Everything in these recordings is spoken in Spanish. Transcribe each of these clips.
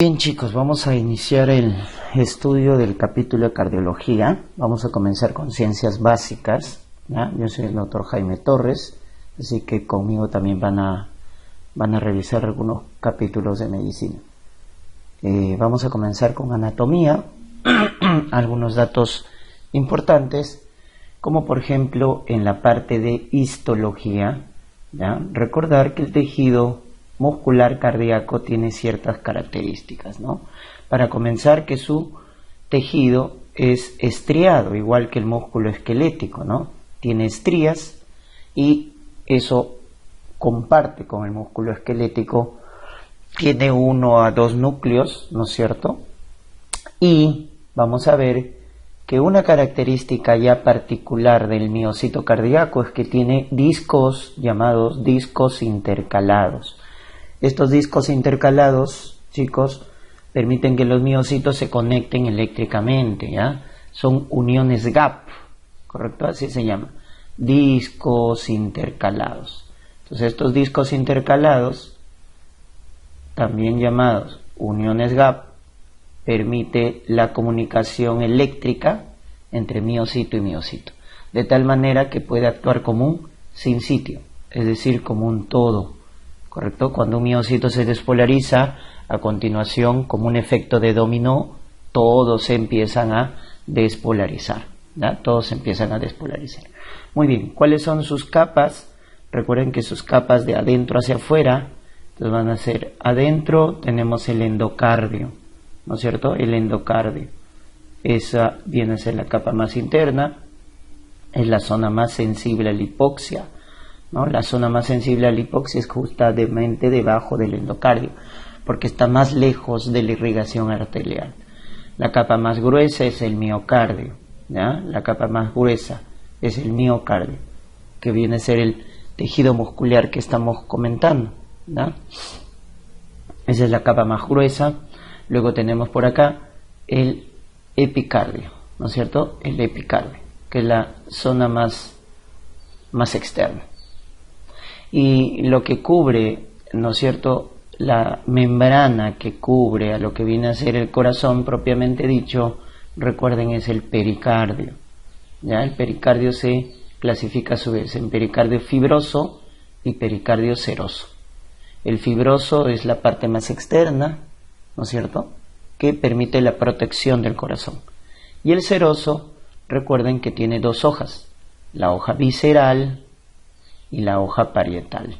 Bien chicos, vamos a iniciar el estudio del capítulo de cardiología. Vamos a comenzar con ciencias básicas, ¿ya? Yo soy el doctor Jaime Torres, así que conmigo también van a revisar algunos capítulos de medicina. Vamos a comenzar con anatomía, algunos datos importantes, como por ejemplo en la parte de histología, ¿ya? Recordar que el tejido muscular cardíaco tiene ciertas características, ¿no? Para comenzar, que su tejido es estriado, igual que el músculo esquelético, ¿no? Tiene estrías y eso comparte con el músculo esquelético, tiene 1 a 2 núcleos, ¿no es cierto? Y vamos a ver que una característica ya particular del miocito cardíaco es que tiene discos llamados discos intercalados. Estos discos intercalados, chicos, permiten que los miocitos se conecten eléctricamente, ¿ya? Son uniones gap, ¿correcto? Así se llama, discos intercalados. Entonces estos discos intercalados, también llamados uniones gap, permite la comunicación eléctrica entre miocito y miocito, de tal manera que puede actuar como un sinsitio, es decir, como un todo. ¿Correcto? Cuando un miocito se despolariza, a continuación, como un efecto de dominó, todos se empiezan a despolarizar, ¿ya? Todos se empiezan a despolarizar. Muy bien, ¿cuáles son sus capas? Recuerden que sus capas de adentro hacia afuera, entonces van a ser adentro, tenemos el endocardio, ¿no es cierto? El endocardio, esa viene a ser la capa más interna, es la zona más sensible a la hipoxia, ¿no? La zona más sensible a la hipoxia es justamente debajo del endocardio, porque está más lejos de la irrigación arterial. La capa más gruesa es el miocardio, ¿ya? La capa más gruesa es el miocardio, que viene a ser el tejido muscular que estamos comentando, ¿ya? Esa es la capa más gruesa. Luego tenemos por acá el epicardio, ¿no es cierto? El epicardio, que es la zona más externa. Y lo que cubre, ¿no es cierto?, la membrana que cubre a lo que viene a ser el corazón propiamente dicho, recuerden, es el pericardio, ¿ya? El pericardio se clasifica a su vez en pericardio fibroso y pericardio seroso. El fibroso es la parte más externa, ¿no es cierto?, que permite la protección del corazón. Y el seroso, recuerden que tiene 2 hojas, la hoja visceral y la hoja parietal.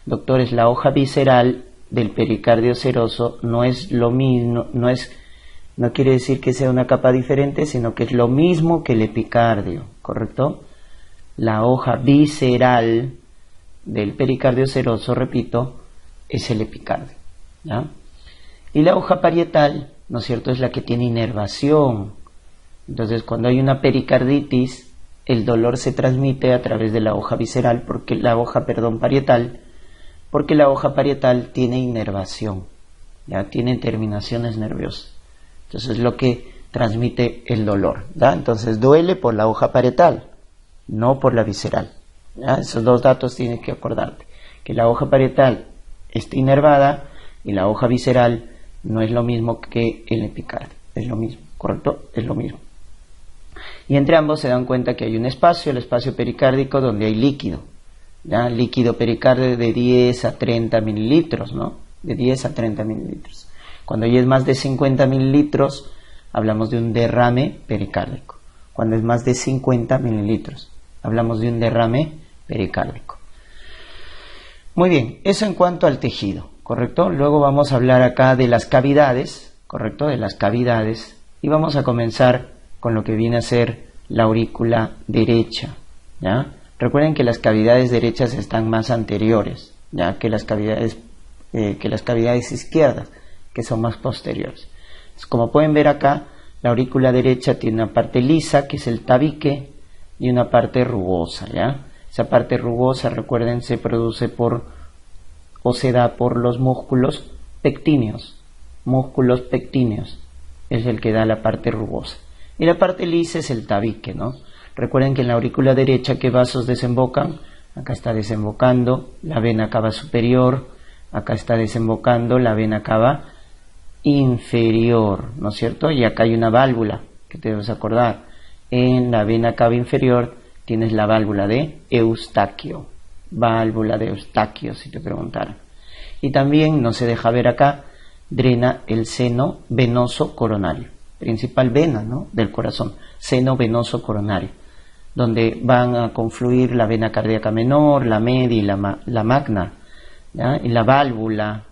Doctores, la hoja visceral del pericardio seroso no es lo mismo, no quiere decir que sea una capa diferente, sino que es lo mismo que el epicardio, ¿correcto? La hoja visceral del pericardio seroso, repito, es el epicardio, ¿ya? Y la hoja parietal, ¿no es cierto?, es la que tiene inervación. Entonces, cuando hay una pericarditis, el dolor se transmite a través de la hoja visceral, parietal, porque la hoja parietal tiene inervación, ya tiene terminaciones nerviosas. Entonces es lo que transmite el dolor, ¿ya? Entonces duele por la hoja parietal, no por la visceral, ¿ya? Esos 2 datos tienes que acordarte, que la hoja parietal está inervada y la hoja visceral no es lo mismo que el epicardio, es lo mismo, ¿correcto? Es lo mismo. Y entre ambos se dan cuenta que hay un espacio, el espacio pericárdico, donde hay líquido, ¿ya? Líquido pericárdico de 10 a 30 mililitros, ¿no? De 10 a 30 mililitros. Cuando ya es más de 50 mililitros, hablamos de un derrame pericárdico. Cuando es más de 50 mililitros, hablamos de un derrame pericárdico. Muy bien, eso en cuanto al tejido, ¿correcto? Luego vamos a hablar acá de las cavidades, ¿correcto? De las cavidades, y vamos a comenzar con lo que viene a ser la aurícula derecha, ¿ya? Recuerden que las cavidades derechas están más anteriores, ¿ya?, que las cavidades izquierdas, que son más posteriores. Entonces, como pueden ver acá, la aurícula derecha tiene una parte lisa, que es el tabique, y una parte rugosa, ¿ya? Esa parte rugosa, recuerden, se produce se da por los músculos pectíneos. Músculos pectíneos es el que da la parte rugosa. Y la parte lisa es el tabique, ¿no? Recuerden que en la aurícula derecha, ¿qué vasos desembocan? Acá está desembocando la vena cava superior, acá está desembocando la vena cava inferior, ¿no es cierto? Y acá hay una válvula, que te debes acordar. En la vena cava inferior tienes la válvula de Eustaquio. Válvula de Eustaquio, si te preguntaran. Y también, no se deja ver acá, drena el seno venoso coronario. Principal vena, ¿no?, del corazón. Seno venoso coronario, donde van a confluir la vena cardíaca menor, la media y la magna, ¿ya? Y la válvula,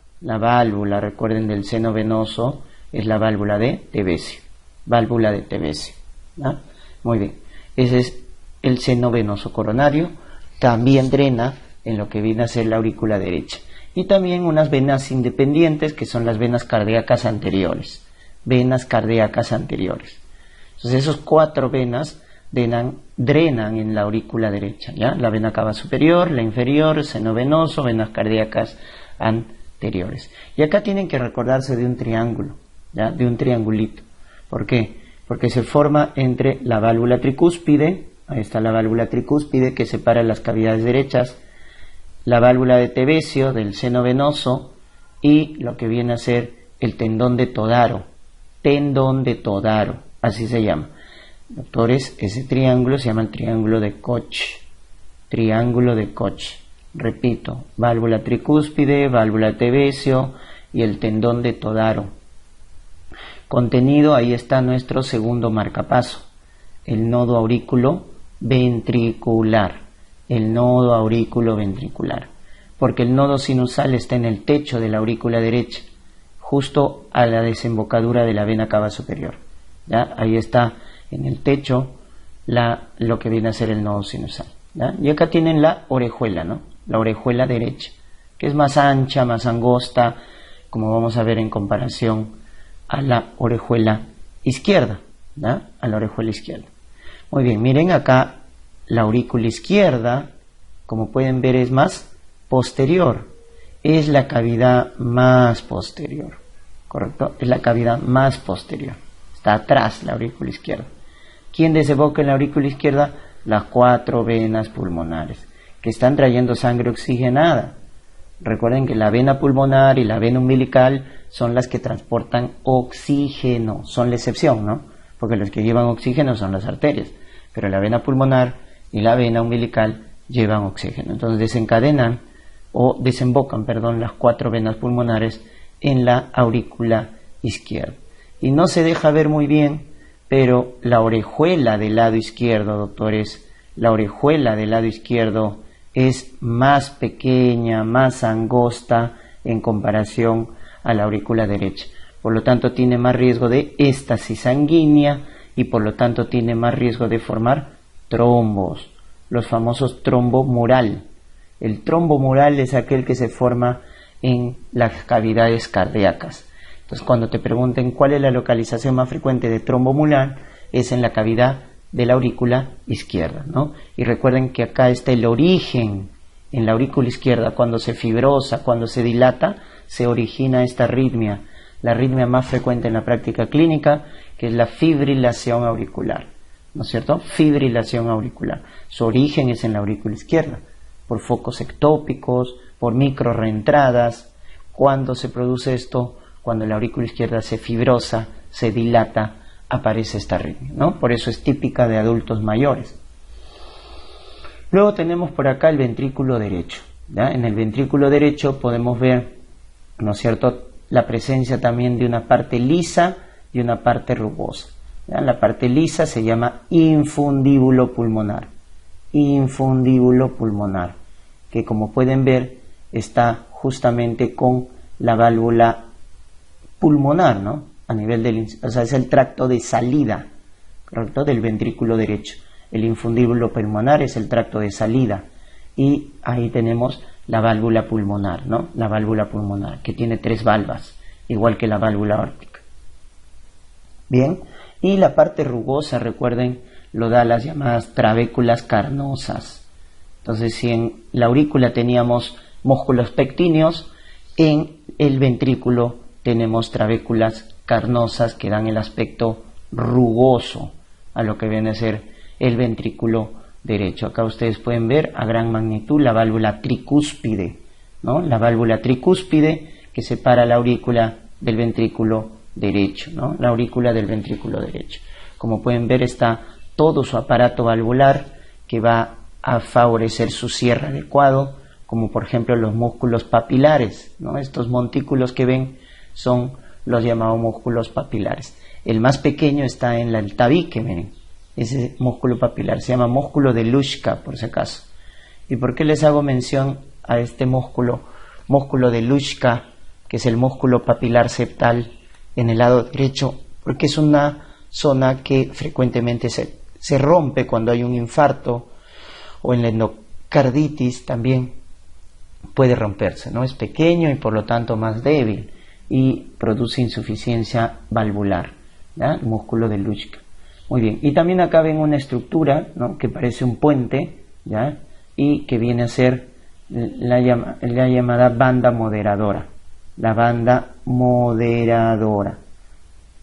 recuerden, del seno venoso es la válvula de Tevesio. Válvula de Tevesio, ¿ya? Muy bien, ese es el seno venoso coronario. También drena en lo que viene a ser la aurícula derecha. Y también unas venas independientes, que son las venas cardíacas anteriores. Venas cardíacas anteriores. Entonces, esos 4 venas drenan en la aurícula derecha, ¿ya? La vena cava superior, la inferior, seno venoso, venas cardíacas anteriores. Y acá tienen que recordarse de un triángulo, ¿ya? De un triangulito. ¿Por qué? Porque se forma entre la válvula tricúspide, ahí está la válvula tricúspide que separa las cavidades derechas, la válvula de Tevesio del seno venoso y lo que viene a ser el tendón de Todaro. Tendón de Todaro, así se llama. Doctores, ese triángulo se llama el triángulo de Koch. Triángulo de Koch. Repito, válvula tricúspide, válvula Tevesio y el tendón de Todaro. Contenido, ahí está nuestro segundo marcapaso, el nodo aurículo ventricular. El nodo aurículo ventricular. Porque el nodo sinusal está en el techo de la aurícula derecha, justo a la desembocadura de la vena cava superior. ¿Ya? Ahí está en el techo lo que viene a ser el nodo sinusal. ¿Ya? Y acá tienen la orejuela, ¿no? La orejuela derecha, que es más ancha, más angosta, como vamos a ver en comparación a la orejuela izquierda. ¿Ya? A la orejuela izquierda. Muy bien, miren acá la aurícula izquierda, como pueden ver, es más posterior. Es la cavidad más posterior. ¿Correcto? Es la cavidad más posterior. Está atrás la aurícula izquierda. ¿Quién desemboca en la aurícula izquierda? Las 4 venas pulmonares, que están trayendo sangre oxigenada. Recuerden que la vena pulmonar y la vena umbilical son las que transportan oxígeno. Son la excepción, ¿no? Porque los que llevan oxígeno son las arterias. Pero la vena pulmonar y la vena umbilical llevan oxígeno. Entonces desembocan las 4 venas pulmonares en la aurícula izquierda. Y no se deja ver muy bien, pero la orejuela del lado izquierdo, doctores, la orejuela del lado izquierdo es más pequeña, más angosta en comparación a la aurícula derecha. Por lo tanto, tiene más riesgo de éstasis sanguínea y por lo tanto tiene más riesgo de formar trombos, los famosos trombo mural. El trombo mural es aquel que se forma en las cavidades cardíacas. Entonces, cuando te pregunten cuál es la localización más frecuente de trombo mural, es en la cavidad de la aurícula izquierda, ¿no? Y recuerden que acá está el origen en la aurícula izquierda. Cuando se fibrosa, cuando se dilata, se origina esta arritmia, la arritmia más frecuente en la práctica clínica, que es la fibrilación auricular, ¿no es cierto? Fibrilación auricular. Su origen es en la aurícula izquierda, por focos ectópicos, por micro reentradas. ¿Cuándo se produce esto? Cuando la aurícula izquierda se fibrosa, se dilata, aparece esta arritmia, ¿no? Por eso es típica de adultos mayores. Luego tenemos por acá el ventrículo derecho, ¿ya? En el ventrículo derecho podemos ver, ¿no es cierto?, la presencia también de una parte lisa y una parte rugosa. ¿Ya? La parte lisa se llama infundíbulo pulmonar. Infundíbulo pulmonar, que como pueden ver está justamente con la válvula pulmonar, ¿no? A nivel del, o sea, es el tracto de salida, ¿correcto?, del ventrículo derecho. El infundíbulo pulmonar es el tracto de salida y ahí tenemos la válvula pulmonar, ¿no? La válvula pulmonar, que tiene 3 valvas, igual que la válvula aórtica. Bien, y la parte rugosa, recuerden, lo da las llamadas trabéculas carnosas. Entonces, si en la aurícula teníamos músculos pectíneos, en el ventrículo tenemos trabéculas carnosas que dan el aspecto rugoso a lo que viene a ser el ventrículo derecho. Acá ustedes pueden ver a gran magnitud la válvula tricúspide, ¿no? La válvula tricúspide que separa la aurícula del ventrículo derecho, ¿no? La aurícula del ventrículo derecho. Como pueden ver, está todo su aparato valvular que va a favorecer su cierre adecuado, como por ejemplo los músculos papilares, ¿no? Estos montículos que ven son los llamados músculos papilares. El más pequeño está en el tabique, miren, ese músculo papilar se llama músculo de Luschka, por si acaso. ¿Y por qué les hago mención a este músculo de Luschka, que es el músculo papilar septal en el lado derecho? Porque es una zona que frecuentemente se rompe cuando hay un infarto, o en la endocarditis también puede romperse, ¿no? Es pequeño y por lo tanto más débil y produce insuficiencia valvular, ¿ya? El músculo de Luschka. Muy bien, y también acá ven una estructura, ¿no?, que parece un puente, ¿ya?, y que viene a ser la llamada banda moderadora. La banda moderadora.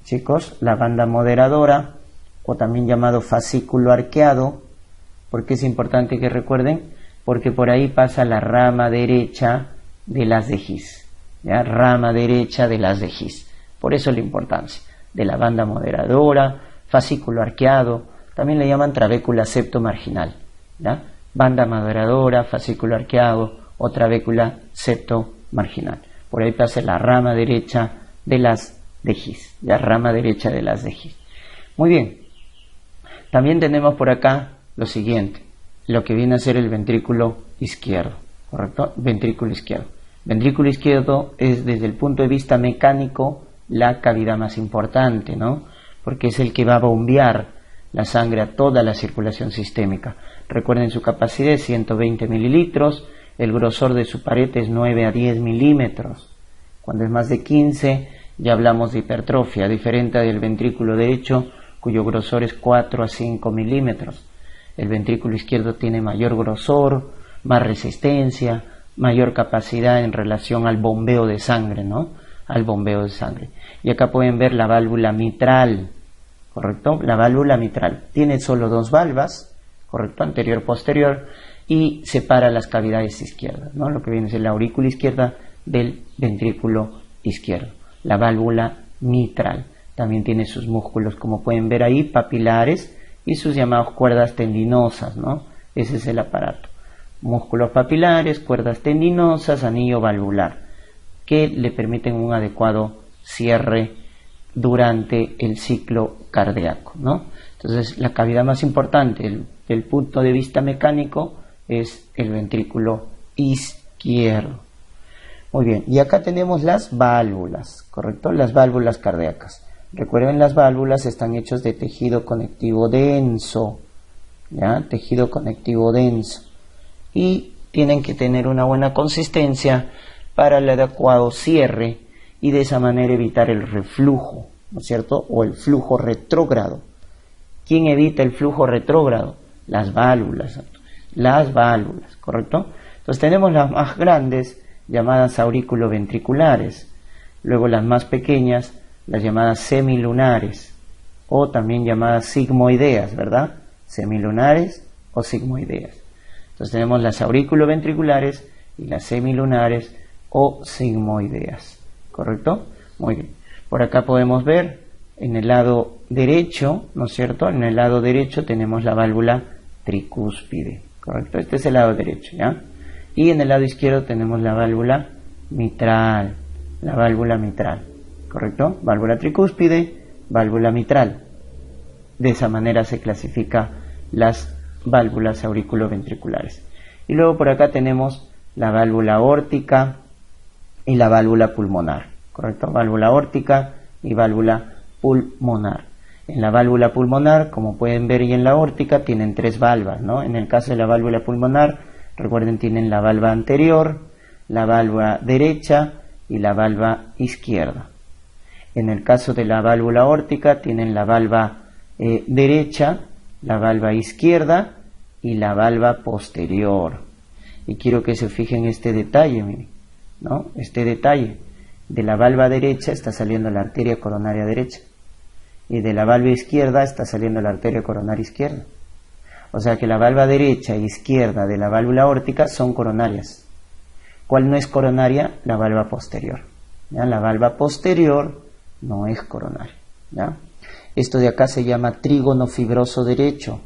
Chicos, la banda moderadora, o también llamado fascículo arqueado, porque es importante que recuerden, porque por ahí pasa la rama derecha de las de His, ¿ya? Rama derecha de las de His. Por eso la importancia de la banda moderadora, fascículo arqueado, también le llaman trabécula septomarginal, ¿ya? Banda moderadora, fascículo arqueado o trabécula septomarginal. Por ahí pasa la rama derecha de las de His, la rama derecha de las de His. Muy bien. También tenemos por acá lo siguiente, lo que viene a ser el ventrículo izquierdo, ¿correcto? Ventrículo izquierdo. Ventrículo izquierdo es, desde el punto de vista mecánico, la cavidad más importante, ¿no? Porque es el que va a bombear la sangre a toda la circulación sistémica. Recuerden su capacidad es 120 mililitros, el grosor de su pared es 9 a 10 milímetros. Cuando es más de 15 ya hablamos de hipertrofia, diferente del ventrículo derecho, cuyo grosor es 4 a 5 milímetros. El ventrículo izquierdo tiene mayor grosor, más resistencia, mayor capacidad en relación al bombeo de sangre, ¿no? Al bombeo de sangre. Y acá pueden ver la válvula mitral, ¿correcto? La válvula mitral tiene solo dos valvas, ¿correcto? Anterior, posterior, y separa las cavidades izquierdas, ¿no? Lo que viene a ser la aurícula izquierda del ventrículo izquierdo. La válvula mitral también tiene sus músculos, como pueden ver ahí, papilares, y sus llamadas cuerdas tendinosas, ¿no? Ese es el aparato. Músculos papilares, cuerdas tendinosas, anillo valvular, que le permiten un adecuado cierre durante el ciclo cardíaco, ¿no? Entonces, la cavidad más importante desde el punto de vista mecánico es el ventrículo izquierdo. Muy bien, y acá tenemos las válvulas, ¿correcto? Las válvulas cardíacas. Recuerden, las válvulas están hechas de tejido conectivo denso, ¿ya? Tejido conectivo denso. Y tienen que tener una buena consistencia para el adecuado cierre y de esa manera evitar el reflujo, ¿no es cierto? O el flujo retrógrado. ¿Quién evita el flujo retrógrado? Las válvulas, ¿correcto? Entonces tenemos las más grandes, llamadas aurículo-ventriculares, luego las más pequeñas, las llamadas semilunares, o también llamadas sigmoideas, ¿verdad? Semilunares o sigmoideas. Entonces tenemos las aurículo-ventriculares y las semilunares o sigmoideas, ¿correcto? Muy bien. Por acá podemos ver en el lado derecho, ¿no es cierto? En el lado derecho tenemos la válvula tricúspide, ¿correcto? Este es el lado derecho, ¿ya? Y en el lado izquierdo tenemos la válvula mitral, ¿correcto? Válvula tricúspide, válvula mitral. De esa manera se clasifica las válvulas auriculoventriculares. Y luego por acá tenemos la válvula aórtica y la válvula pulmonar, ¿correcto? Válvula aórtica y válvula pulmonar. En la válvula pulmonar, como pueden ver, y en la aórtica tienen tres valvas, ¿no? En el caso de la válvula pulmonar, recuerden, tienen la valva anterior, la valva derecha y la valva izquierda. En el caso de la válvula aórtica, tienen la valva derecha, la valva izquierda y la valva posterior. Y quiero que se fijen este detalle, miren, ¿no? Este detalle. De la valva derecha está saliendo la arteria coronaria derecha. Y de la valva izquierda está saliendo la arteria coronaria izquierda. O sea que la valva derecha e izquierda de la válvula aórtica son coronarias. ¿Cuál no es coronaria? La valva posterior. ¿ya? La valva posterior no es coronaria, ¿ya? Esto de acá se llama trígono fibroso derecho.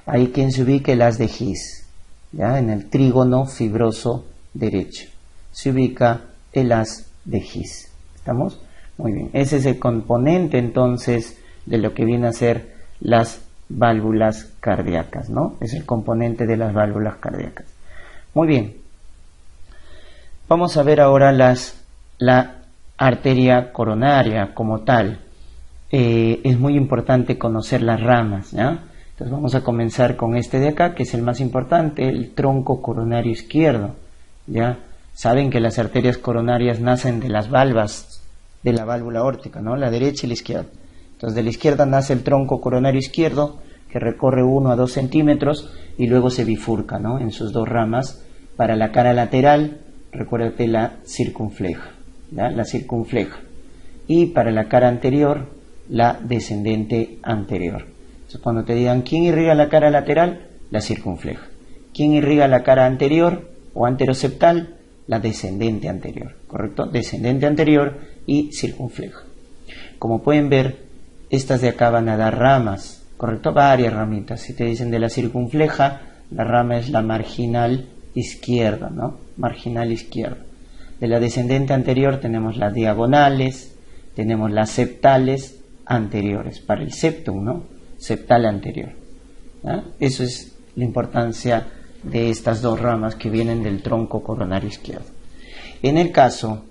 Ahí quien se ubique el haz de His, ¿ya? En el trígono fibroso derecho se ubica el haz de His. ¿Estamos? Muy bien. Ese es el componente entonces de lo que viene a ser las válvulas cardíacas, ¿no? Es el componente de las válvulas cardíacas. Muy bien. Vamos a ver ahora la arteria coronaria como tal. Es muy importante conocer las ramas, ¿ya? Entonces vamos a comenzar con este de acá, que es el más importante, el tronco coronario izquierdo, ¿ya? Saben que las arterias coronarias nacen de las valvas de la válvula aórtica, ¿no? La derecha y la izquierda. Entonces de la izquierda nace el tronco coronario izquierdo, que recorre 1 a 2 centímetros y luego se bifurca, ¿no? En sus dos ramas. Para la cara lateral, recuérdate la circunfleja, ¿ya? La circunfleja. Y para la cara anterior, la descendente anterior. Entonces cuando te digan ¿quién irriga la cara lateral? La circunfleja. ¿Quién irriga la cara anterior o anteroseptal? La descendente anterior, ¿correcto? Descendente anterior y circunfleja. Como pueden ver, estas de acá van a dar ramas, ¿correcto? Varias ramitas. Si te dicen de la circunfleja, la rama es la marginal izquierda, ¿no? Marginal izquierda. De la descendente anterior tenemos las diagonales, tenemos las septales anteriores, para el septum, ¿no? Septal anterior. ¿Ya? Eso es la importancia de estas dos ramas que vienen del tronco coronario izquierdo. En el caso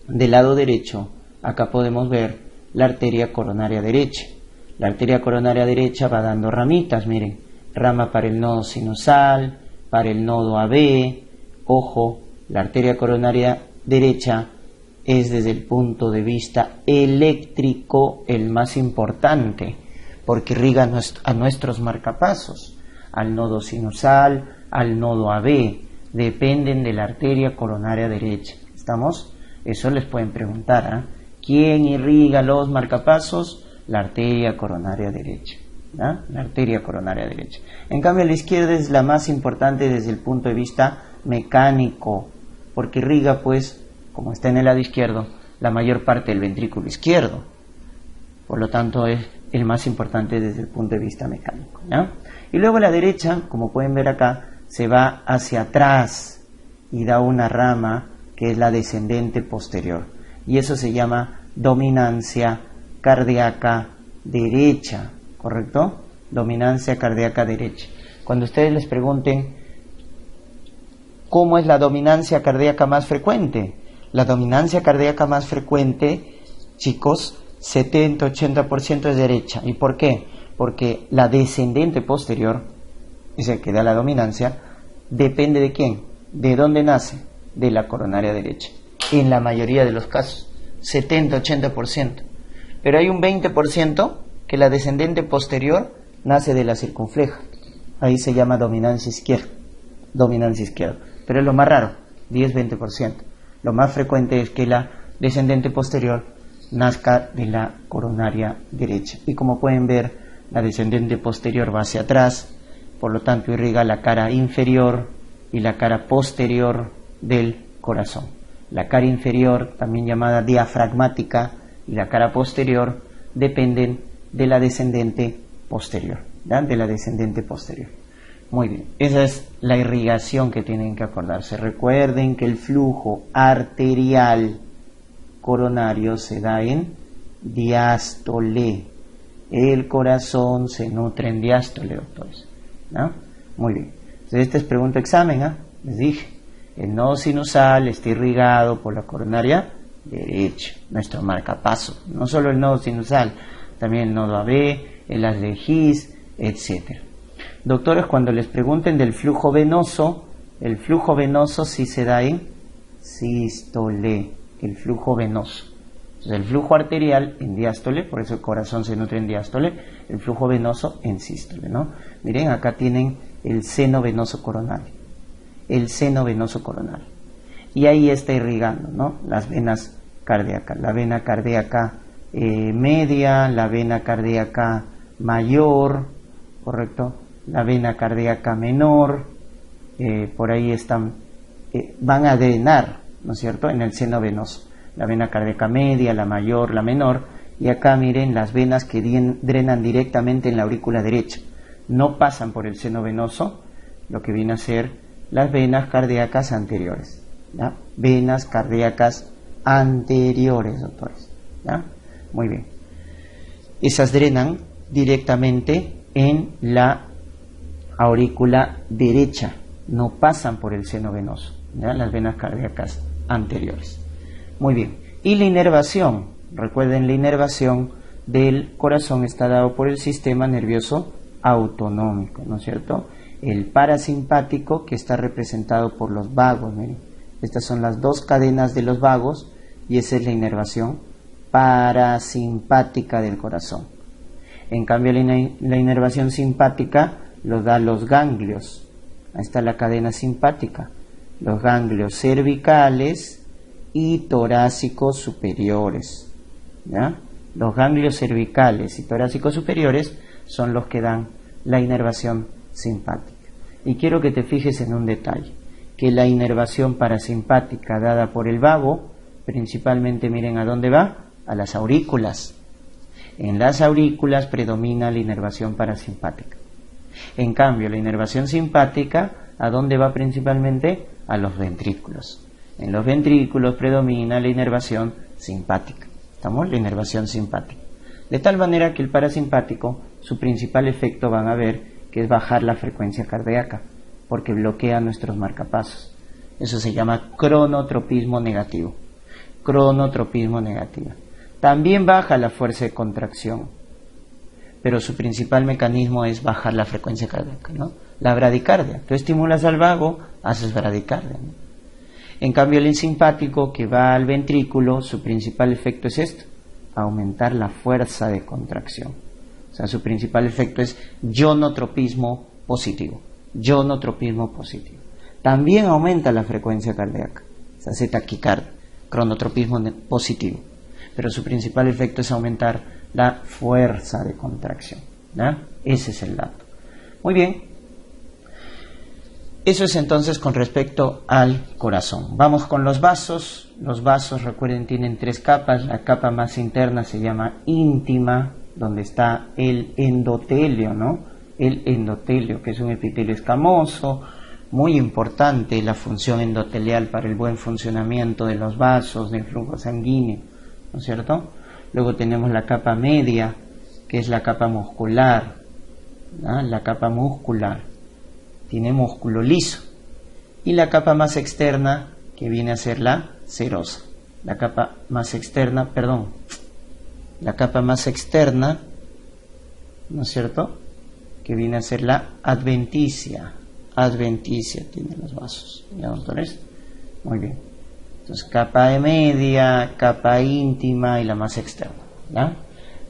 del lado derecho, acá podemos ver la arteria coronaria derecha. La arteria coronaria derecha va dando ramitas, miren, rama para el nodo sinusal, para el nodo AB. Ojo, la arteria coronaria derecha es desde el punto de vista eléctrico el más importante, porque irriga a nuestros marcapasos, al nodo sinusal, al nodo AB, dependen de la arteria coronaria derecha. ¿Estamos? Eso les pueden preguntar, ¿eh? ¿Quién irriga los marcapasos? La arteria coronaria derecha, ¿ya? La arteria coronaria derecha. En cambio, la izquierda es la más importante desde el punto de vista mecánico, porque irriga, pues, como está en el lado izquierdo, la mayor parte del ventrículo izquierdo. Por lo tanto, es el más importante desde el punto de vista mecánico, ¿ya? Y luego la derecha, como pueden ver acá, se va hacia atrás y da una rama que es la descendente posterior. Y eso se llama dominancia cardíaca derecha, ¿correcto? Dominancia cardíaca derecha. Cuando ustedes les pregunten ¿cómo es la dominancia cardíaca más frecuente? La dominancia cardíaca más frecuente, chicos, 70-80% es derecha. ¿Y por qué? Porque la descendente posterior, es el que da la dominancia, depende de quién, de dónde nace, de la coronaria derecha. En la mayoría de los casos, 70-80%. Pero hay un 20% que la descendente posterior nace de la circunfleja. Ahí se llama dominancia izquierda. Dominancia izquierda. Pero es lo más raro, 10-20%. Lo más frecuente es que la descendente posterior nazca de la coronaria derecha. Y como pueden ver, la descendente posterior va hacia atrás, por lo tanto irriga la cara inferior y la cara posterior del corazón. La cara inferior, también llamada diafragmática, y la cara posterior dependen de la descendente posterior, ¿ya? De la descendente posterior. Muy bien, esa es la irrigación que tienen que acordarse. Recuerden que el flujo arterial coronario se da en diástole. El corazón se nutre en diástole, doctores, ¿no? Muy bien. Entonces, esta es pregunta examen, ¿eh? Les dije, el nodo sinusal está irrigado por la coronaria derecha, nuestro marcapaso. No solo el nodo sinusal, también el nodo AB, el haz de His, etc. Doctores, cuando les pregunten del flujo venoso, el flujo venoso sí se da en sístole, el flujo venoso. Entonces, el flujo arterial en diástole, por eso el corazón se nutre en diástole, el flujo venoso en sístole, ¿no? Miren, acá tienen el seno venoso coronario, el seno venoso coronario. Y ahí está irrigando, ¿no? Las venas cardíacas, la vena cardíaca media, la vena cardíaca mayor, ¿correcto? La vena cardíaca menor, por ahí están, van a drenar ¿no es cierto?, en el seno venoso. La vena cardíaca media, la mayor, la menor, y acá miren las venas que drenan directamente en la aurícula derecha. No pasan por el seno venoso, lo que viene a ser las venas cardíacas anteriores, ¿ya? Venas cardíacas anteriores, doctores, ¿ya? Muy bien. Esas drenan directamente en la aurícula derecha, no pasan por el seno venoso, ¿ya? Las venas cardíacas anteriores. Muy bien. Y la inervación, recuerden, la inervación del corazón está dado por el sistema nervioso autonómico, ¿no es cierto? El parasimpático, que está representado por los vagos, miren. Estas son las dos cadenas de los vagos y esa es la inervación parasimpática del corazón. En cambio, la inervación simpática lo da los ganglios. Ahí está la cadena simpática. Los ganglios cervicales y torácicos superiores, ¿ya? Los ganglios cervicales y torácicos superiores son los que dan la inervación simpática. Y quiero que te fijes en un detalle, que la inervación parasimpática dada por el vago, principalmente, miren a dónde va, a las aurículas. En las aurículas predomina la inervación parasimpática. En cambio, la inervación simpática, ¿a dónde va principalmente? A los ventrículos. En los ventrículos predomina la inervación simpática. ¿Estamos? La inervación simpática. De tal manera que el parasimpático, su principal efecto van a ver que es bajar la frecuencia cardíaca, porque bloquea nuestros marcapasos. Eso se llama cronotropismo negativo. Cronotropismo negativo. También baja la fuerza de contracción, pero su principal mecanismo es bajar la frecuencia cardíaca, ¿no? La bradicardia. Tú estimulas al vago, haces bradicardia, ¿no? En cambio, el simpático, que va al ventrículo, su principal efecto es esto: aumentar la fuerza de contracción. O sea, su principal efecto es ionotropismo positivo. Ionotropismo positivo. También aumenta la frecuencia cardíaca. Se hace taquicardia, cronotropismo positivo. Pero su principal efecto es aumentar la fuerza de contracción, ¿ya? Ese es el dato. Muy bien. Eso es entonces con respecto al corazón. Vamos con los vasos. Los vasos, recuerden, tienen tres capas. La capa más interna se llama íntima, donde está el endotelio, ¿no? El endotelio, que es un epitelio escamoso, muy importante la función endotelial para el buen funcionamiento de los vasos, del flujo sanguíneo, ¿no es cierto? Luego tenemos la capa media, que es la capa muscular, ¿no? La capa muscular tiene músculo liso. Y la capa más externa, que viene a ser la serosa. La capa más externa, ¿no es cierto?, que viene a ser la adventicia. Adventicia tiene los vasos, ¿ya, doctores? Muy bien. Entonces, capa media, capa íntima y la más externa, ¿ya?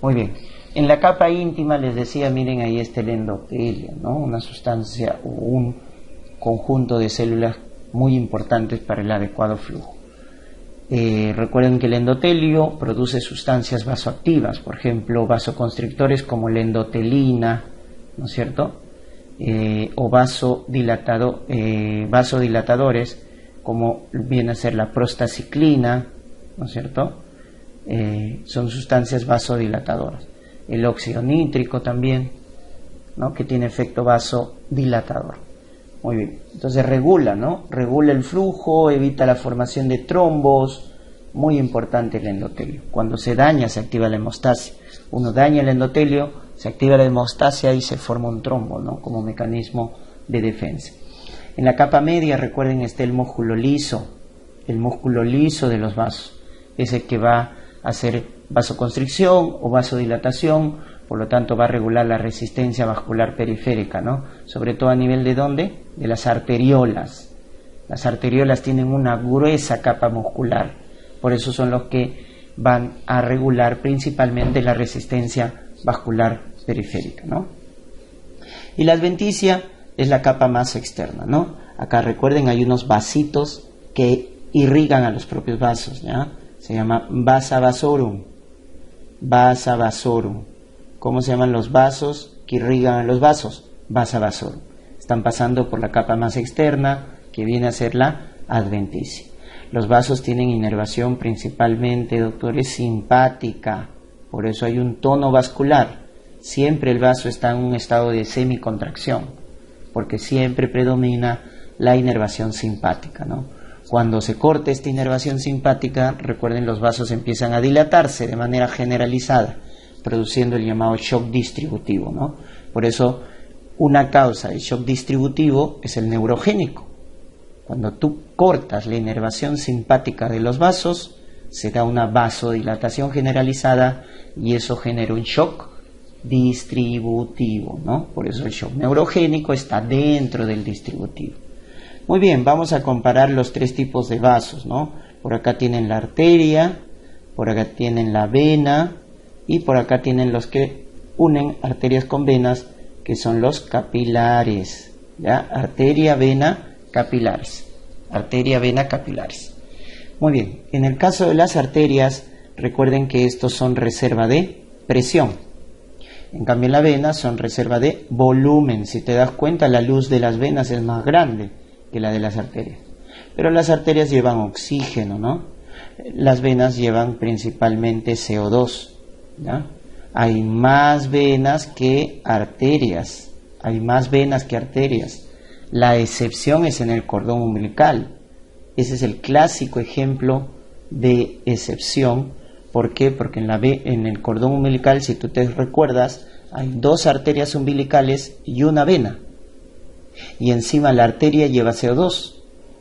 Muy bien. En la capa íntima les decía, miren, ahí está el endotelio, ¿no? Una sustancia o un conjunto de células muy importantes para el adecuado flujo. Recuerden que el endotelio produce sustancias vasoactivas, por ejemplo, vasoconstrictores como la endotelina, ¿no es cierto? O vasodilatadores como viene a ser la prostaciclina, ¿no es cierto? Son sustancias vasodilatadoras. El óxido nítrico también, ¿no?, que tiene efecto vasodilatador. Muy bien, entonces regula, ¿no? Regula el flujo, evita la formación de trombos. Muy importante el endotelio. Cuando se daña, se activa la hemostasia. Uno daña el endotelio, se activa la hemostasia y se forma un trombo, ¿no?, como mecanismo de defensa. En la capa media, recuerden, está el músculo liso de los vasos. Es el que va a hacer vasoconstricción o vasodilatación, por lo tanto va a regular la resistencia vascular periférica, ¿no? Sobre todo a nivel de ¿dónde? De las arteriolas. Las arteriolas tienen una gruesa capa muscular, por eso son los que van a regular principalmente la resistencia vascular periférica, ¿no? Y la adventicia es la capa más externa, ¿no? Acá recuerden, hay unos vasitos que irrigan a los propios vasos, ¿ya? Se llama vasa vasorum. Vasa vasorum. ¿Cómo se llaman los vasos que irrigan a los vasos? Vasa vasorum. Están pasando por la capa más externa, que viene a ser la adventicia. Los vasos tienen inervación principalmente, doctores, simpática, por eso hay un tono vascular. Siempre el vaso está en un estado de semicontracción, porque siempre predomina la inervación simpática, ¿no? Cuando se corta esta inervación simpática, recuerden, los vasos empiezan a dilatarse de manera generalizada, produciendo el llamado shock distributivo, ¿no? Por eso, una causa de shock distributivo es el neurogénico. Cuando tú cortas la inervación simpática de los vasos, se da una vasodilatación generalizada y eso genera un shock distributivo, ¿no? Por eso el shock neurogénico está dentro del distributivo. Muy bien, vamos a comparar los tres tipos de vasos, ¿no? Por acá tienen la arteria, por acá tienen la vena y por acá tienen los que unen arterias con venas, que son los capilares, ¿ya? Arteria, vena, capilares. Arteria, vena, capilares. Muy bien, en el caso de las arterias, recuerden que estos son reserva de presión. En cambio en la vena son reserva de volumen. Si te das cuenta, la luz de las venas es más grande que la de las arterias. Pero las arterias llevan oxígeno, ¿no? Las venas llevan principalmente CO2, ¿ya? Hay más venas que arterias. Hay más venas que arterias. La excepción es en el cordón umbilical. Ese es el clásico ejemplo de excepción. ¿Por qué? Porque en el cordón umbilical, si tú te recuerdas, hay dos arterias umbilicales y una vena. Y encima la arteria lleva CO2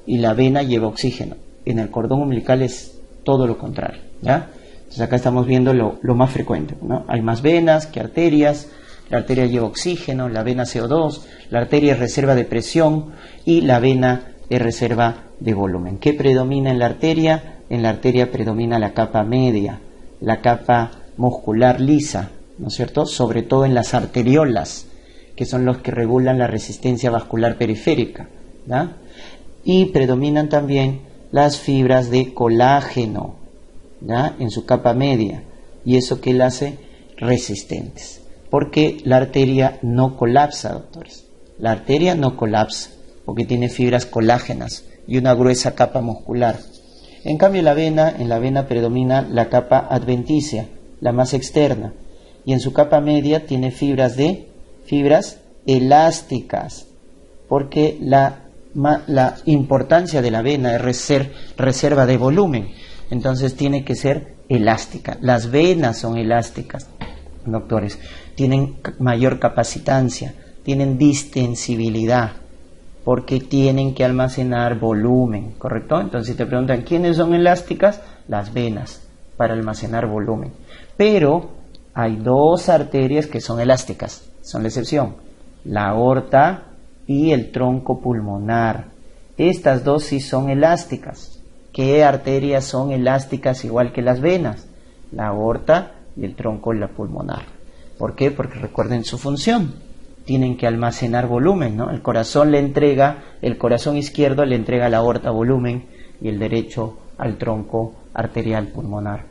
y la vena lleva oxígeno. En el cordón umbilical es todo lo contrario, ¿ya? Entonces acá estamos viendo lo más frecuente, ¿no? Hay más venas que arterias. La arteria lleva oxígeno, la vena CO2, la arteria es reserva de presión y la vena es reserva de volumen. ¿Qué predomina en la arteria? En la arteria predomina la capa media, la capa muscular lisa, ¿no es cierto? Sobre todo en las arteriolas, que son los que regulan la resistencia vascular periférica, ¿ya? Y predominan también las fibras de colágeno, ¿ya? En su capa media, y eso que la hace resistentes. Porque la arteria no colapsa, doctores. La arteria no colapsa, porque tiene fibras colágenas y una gruesa capa muscular. En cambio en la vena predomina la capa adventicia, la más externa, y en su capa media tiene fibras elásticas, porque la importancia de la vena es ser reserva de volumen, entonces tiene que ser elástica. Las venas son elásticas, doctores, tienen mayor capacitancia, tienen distensibilidad, porque tienen que almacenar volumen, ¿correcto? Entonces si te preguntan ¿quiénes son elásticas? Las venas, para almacenar volumen. Pero hay dos arterias que son elásticas, son la excepción, la aorta y el tronco pulmonar. Estas dos sí son elásticas. ¿Qué arterias son elásticas igual que las venas? La aorta y el tronco pulmonar. ¿Por qué? Porque recuerden su función. Tienen que almacenar volumen, ¿no? El corazón izquierdo le entrega a la aorta volumen y el derecho al tronco arterial pulmonar.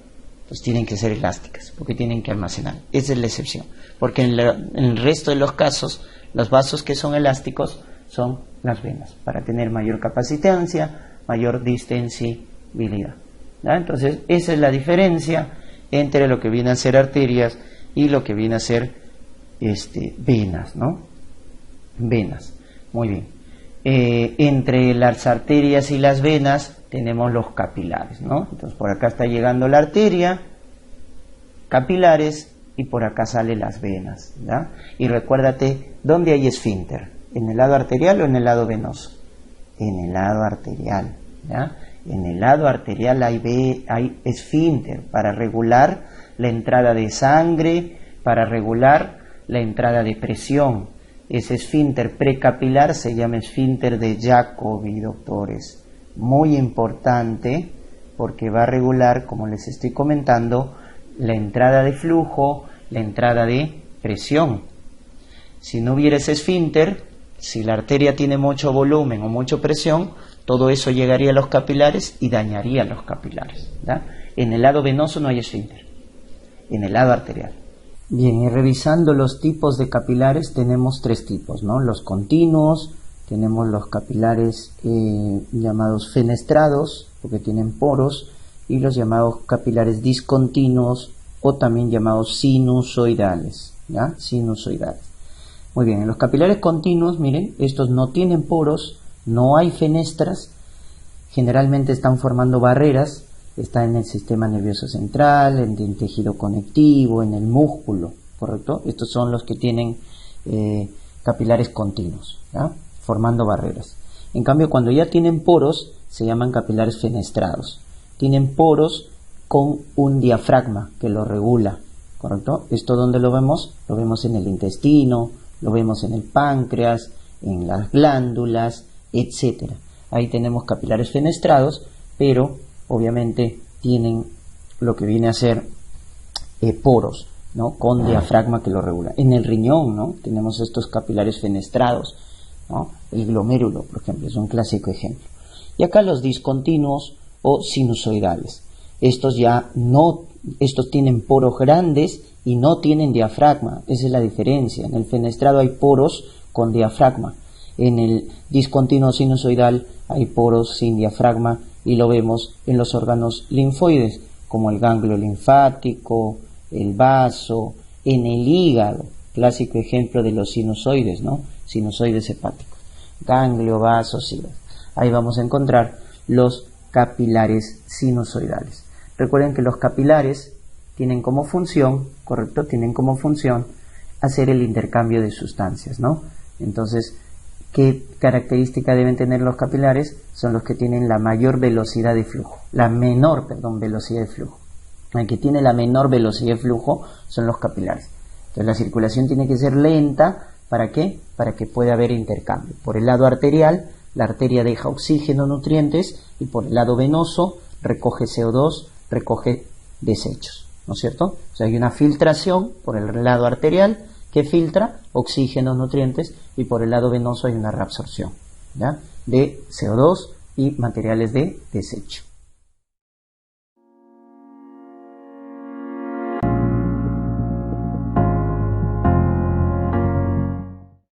Entonces tienen que ser elásticas, porque tienen que almacenar. Esa es la excepción. Porque en el resto de los casos, los vasos que son elásticos son las venas, para tener mayor capacitancia, mayor distensibilidad, ¿ya? Entonces esa es la diferencia entre lo que viene a ser arterias y lo que viene a ser venas, ¿no? Venas. Muy bien. Entre las arterias y las venas tenemos los capilares, ¿no? Entonces por acá está llegando la arteria, capilares, y por acá salen las venas, ¿ya? Y recuérdate, ¿dónde hay esfínter? ¿En el lado arterial o en el lado venoso? En el lado arterial, ¿ya? En el lado arterial hay esfínter para regular la entrada de sangre, para regular la entrada de presión. Ese esfínter precapilar se llama esfínter de Jacobi, doctores. Muy importante porque va a regular, como les estoy comentando, la entrada de flujo, la entrada de presión. Si no hubiera ese esfínter, si la arteria tiene mucho volumen o mucha presión, todo eso llegaría a los capilares y dañaría los capilares, ¿ya? En el lado venoso no hay esfínter, en el lado arterial. Bien, y revisando los tipos de capilares, tenemos tres tipos, ¿no? Los continuos, tenemos los capilares llamados fenestrados, porque tienen poros, y los llamados capilares discontinuos o también llamados sinusoidales, ¿ya? Sinusoidales. Muy bien, en los capilares continuos, miren, estos no tienen poros, no hay fenestras, generalmente están formando barreras, está en el sistema nervioso central, en el tejido conectivo, en el músculo, ¿correcto? Estos son los que tienen capilares continuos, ¿ya? Formando barreras. En cambio, cuando ya tienen poros, se llaman capilares fenestrados. Tienen poros con un diafragma que lo regula, ¿correcto? ¿Esto dónde lo vemos? Lo vemos en el intestino, lo vemos en el páncreas, en las glándulas, etc. Ahí tenemos capilares fenestrados, pero obviamente tienen lo que viene a ser poros, ¿no? Con diafragma que lo regula. En el riñón, ¿no? Tenemos estos capilares fenestrados, ¿no? El glomérulo, por ejemplo, es un clásico ejemplo. Y acá los discontinuos o sinusoidales. Estos tienen poros grandes y no tienen diafragma. Esa es la diferencia. En el fenestrado hay poros con diafragma. En el discontinuo sinusoidal hay poros sin diafragma y lo vemos en los órganos linfoides, como el ganglio linfático, el vaso, en el hígado, clásico ejemplo de los sinusoides, ¿no? Sinusoides hepáticos. Ganglio, vaso, hígado. Ahí vamos a encontrar los capilares sinusoidales. Recuerden que los capilares tienen como función, ¿correcto? Tienen como función hacer el intercambio de sustancias, ¿no? Entonces, ¿qué característica deben tener los capilares? Son los que tienen la mayor velocidad de flujo, velocidad de flujo. El que tiene la menor velocidad de flujo son los capilares. Entonces, la circulación tiene que ser lenta, ¿para qué? Para que pueda haber intercambio. Por el lado arterial, la arteria deja oxígeno, nutrientes, y por el lado venoso recoge CO2, recoge desechos, ¿no es cierto? O sea, hay una filtración por el lado arterial que filtra oxígeno, nutrientes, y por el lado venoso hay una reabsorción, ¿ya? De CO2 y materiales de desecho.